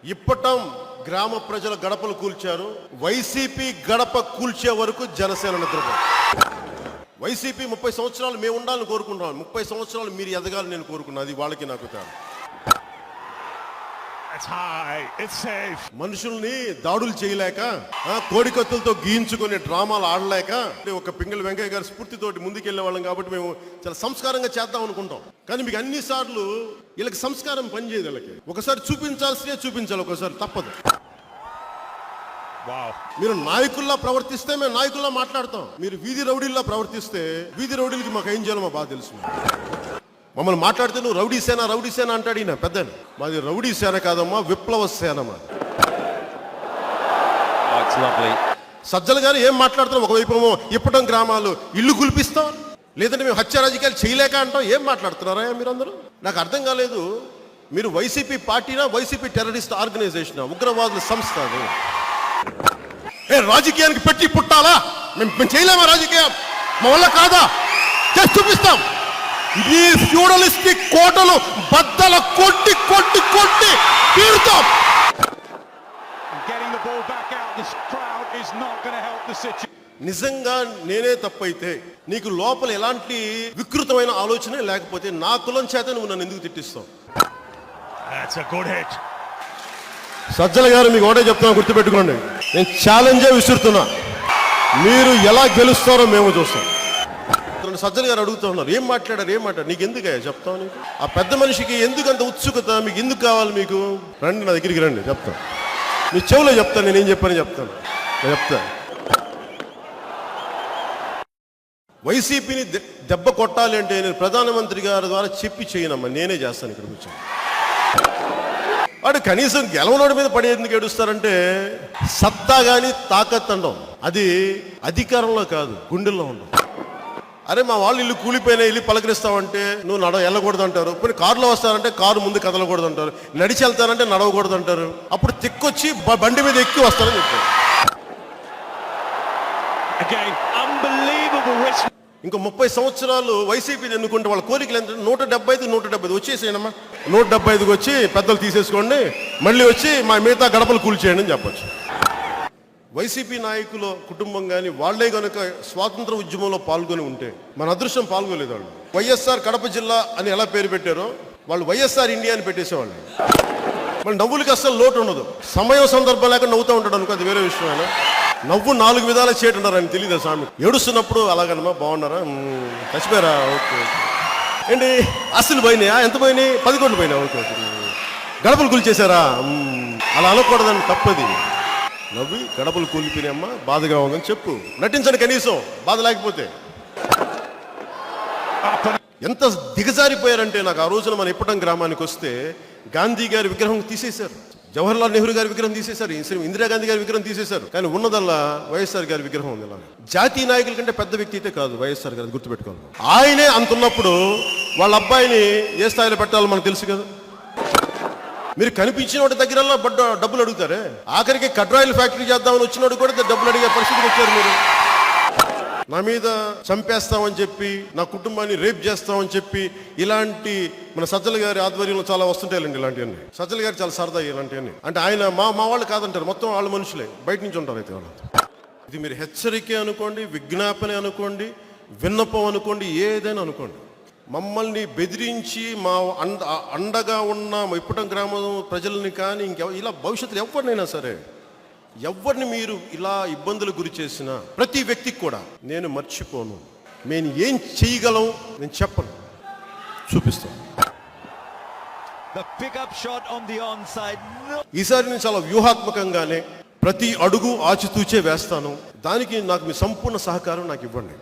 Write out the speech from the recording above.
ఇప్పటం గ్రామ ప్రజల గడపలు కూల్చారు. వైసీపీ గడప కూల్చే వరకు జనసేన నిద్రపో. వైసీపీ 30 సంవత్సరాలు మేము ఉండాలని కోరుకుంటున్నాం. 30 సంవత్సరాలు మీరు ఎదగాలని నేను కోరుకున్నాను. అది వాళ్ళకి నాకు తేడా. మనుషుల్ని దాడులు చేయలేక, కోడికత్తులతో గీయించుకునే డ్రామాలు ఆడలేక, ఒక పింగళి వెంకయ్య గారి స్ఫూర్తితోటి ముందుకెళ్లే వాళ్ళం కాబట్టి మేము చాలా సంస్కారంగా చేద్దాం అనుకుంటాం. కానీ మీకు అన్ని సార్లు వీళ్ళకి సంస్కారం పనిచేయదు. వీళ్ళకి ఒకసారి చూపించాల్సినే చూపించాలి, ఒకసారి తప్పదు. మీరు నాయకుల్లా ప్రవర్తిస్తే మేము నాయకుల్లా మాట్లాడతాం. మీరు వీధి రౌడీల్లా ప్రవర్తిస్తే వీధి రౌడీలకి మాకు ఏం చేయాలో మా బాగా తెలుసు. మమ్మల్ని మాట్లాడితే నువ్వు రౌడీ సేన అంటాడు ఈయన పెద్ద. మాది రౌడీ సేన కాదమ్మా, విప్లవ సేన మాది. సజ్జల గారు ఏం మాట్లాడుతున్నాం? ఒకవైపు ఇప్పటం గ్రామాలు ఇల్లు కుల్పిస్తాం, లేదంటే మేము హత్య రాజకీయాలు చేయలేక అంటాం. ఏం మాట్లాడుతున్నారా మీరందరూ? నాకు అర్థం కాలేదు. మీరు వైసీపీ పార్టీనా, వైసీపీ టెర్రరిస్ట్ ఆర్గనైజేషన్, ఉగ్రవాదుల సంస్థ? రాజకీయానికి పెట్టి పుట్టాలా? మేము చేయలేమా రాజకీయం? మా వల్ల కాదా? చేసి చూపిస్తాం. ఈ ఫ్యూడలిస్టిక్ కోటలు బద్దల కొట్టి కొట్టి కొట్టి తీరుతాం. నిజంగా నేనే తప్పైతే, నీకు లోపల ఎలాంటి వికృతమైన ఆలోచన లేకపోతే, నా కులం చేత నువ్వు నన్ను ఎందుకు తిట్టిస్తావు? సజ్జల గారు మీకు ఒకటే చెప్తున్నా, గుర్తుపెట్టుకోండి. నేను ఛాలెంజే విసురుతున్నా. మీరు ఎలా గెలుస్తారో మేము చూస్తాం. సజ్జల గారు అడుగుతున్నారు, ఏం మాట్లాడారు? నీకు ఎందుకయ్యా చెప్తావు? నీకు ఆ పెద్ద మనిషికి ఎందుకు అంత ఉత్సుకత? మీకు ఎందుకు కావాలి? మీకు రండి, నా దగ్గరికి రండి, చెప్తాను. మీ చెవులో చెప్తాను, నేనేం చెప్పాను చెప్తాను. వైసీపీని దెబ్బ కొట్టాలి అంటే నేను ప్రధానమంత్రి గారి ద్వారా చెప్పి చేయనమ్మా, నేనే చేస్తాను. ఇక్కడ కూర్చొని వాడు కనీసం గెలవనోడి మీద పడి ఎందుకు ఏడుస్తారంటే, సత్తా కానీ తాకత్ అంటాం. అది అధికారంలో కాదు, గుండెల్లో ఉండవు. అరే మా వాళ్ళు ఇల్లు కూలిపోయినా ఇల్లు పలకరిస్తామంటే నువ్వు వెళ్ళకూడదు అంటారు. కొన్ని కారులో వస్తారంటే కారు ముందు కదలకూడదు అంటారు. నడిచి వెళ్తారంటే నడవకూడదు అంటారు. అప్పుడు తిక్కొచ్చి బండి మీద ఎక్కి వస్తారని చెప్పారు. ఇంకా 30 సంవత్సరాలు వైసీపీని ఎన్నుకుంటే వాళ్ళ కోరికలు ఎంత? 175 వచ్చేసేయనమ్మా. 175కి వచ్చి పెద్దలు తీసేసుకోండి, మళ్ళీ వచ్చి మా మిగతా గడపలు కూల్చేయండి అని చెప్పచ్చు. వైసీపీ నాయకుల కుటుంబం కానీ వాళ్ళే కనుక స్వాతంత్ర ఉద్యమంలో పాల్గొని ఉంటే, మన అదృష్టం పాల్గొలేదు. వాళ్ళు వైఎస్ఆర్ కడప జిల్లా అని ఎలా పేరు పెట్టారో వాళ్ళు వైఎస్ఆర్ ఇండియా అని పెట్టేసేవాళ్ళు. మళ్ళీ నవ్వులకి అస్సలు లోటు ఉండదు. సమయం సందర్భం లేక నవ్వుతూ ఉంటాడు అనుకో, అది వేరే విషయం. నవ్వు 4 విధాలు చేయటున్నారు అని తెలియదు స్వామి. ఏడుస్తున్నప్పుడు అలాగనమ్మా, బాగున్నారా, చచ్చిపోయారా, ఓకే ఏంటి అస్సలు పోయినాయా, ఎంత పోయినాయి? 10 కోట్లు పోయినా, ఓకే ఓకే. గడపలు కూల్చేశారా? అలా అనకూడదని, తప్పది. నవ్వి గడపలు కూలిపోయినాయమ్మా, బాధగా ఉందని చెప్పు, నటించండి కనీసం బాధ లేకపోతే. ఎంత దిగజారిపోయారంటే, నాకు ఆ రోజున మన ఇప్పటం గ్రామానికి వస్తే గాంధీ గారి విగ్రహం తీసేశారు, జవహర్లాల్ నెహ్రూ గారి విగ్రహం తీసేశారు, ఇందిరాగాంధీ గారి విగ్రహం తీసేశారు. కానీ ఉన్నదల్లా వైఎస్ఆర్ గారి విగ్రహం ఉంది. ఇలా జాతీయ నాయకుల కంటే పెద్ద వ్యక్తి అయితే కాదు వైఎస్ఆర్ గారు, గుర్తుపెట్టుకోవాలి. ఆయనే అంతున్నప్పుడు వాళ్ళ అబ్బాయిని ఏ స్థాయిలో పెట్టాలో మనకు తెలుసు కదా. మీరు కనిపించిన వాటి దగ్గరల్లో డబ్బులు అడుగుతారే. ఆఖరికి కడ్రాయిల్ ఫ్యాక్టరీ చేద్దామని వచ్చినోడు కూడా డబ్బులు అడిగే పరిస్థితికి వచ్చారు. మీరు నా మీద చంపేస్తామని చెప్పి, నా కుటుంబాన్ని రేప్ చేస్తామని చెప్పి, ఇలాంటి మన సజ్జల గారి ఆధ్వర్యంలో చాలా వస్తుంటాయండి ఇలాంటివన్నీ. సజ్జల గారు చాలా సరదా ఇలాంటివన్నీ. అంటే ఆయన మా వాళ్ళు కాదంటారు, మొత్తం వాళ్ళ మనుషులే, బయట నుంచి ఉంటారు. అయితే వాళ్ళు ఇది మీరు హెచ్చరిక అనుకోండి, విజ్ఞాపన అనుకోండి, విన్నపం అనుకోండి, ఏదైనా అనుకోండి. మమ్మల్ని బెదిరించి మా అండగా ఉన్న ఇప్పటం గ్రామం ప్రజల్ని కానీ ఇలా భవిష్యత్తులో ఎవరినైనా సరే, ఎవరిని మీరు ఇలా ఇబ్బందులు గురి చేసినా ప్రతి వ్యక్తికి కూడా నేను మర్చిపోను. నేను ఏం చేయగలం నేను చెప్పను, చూపిస్తాను. ఈసారి నేను చాలా వ్యూహాత్మకంగానే ప్రతి అడుగు ఆచితూచే వేస్తాను. దానికి నాకు మీ సంపూర్ణ సహకారం నాకు ఇవ్వండి.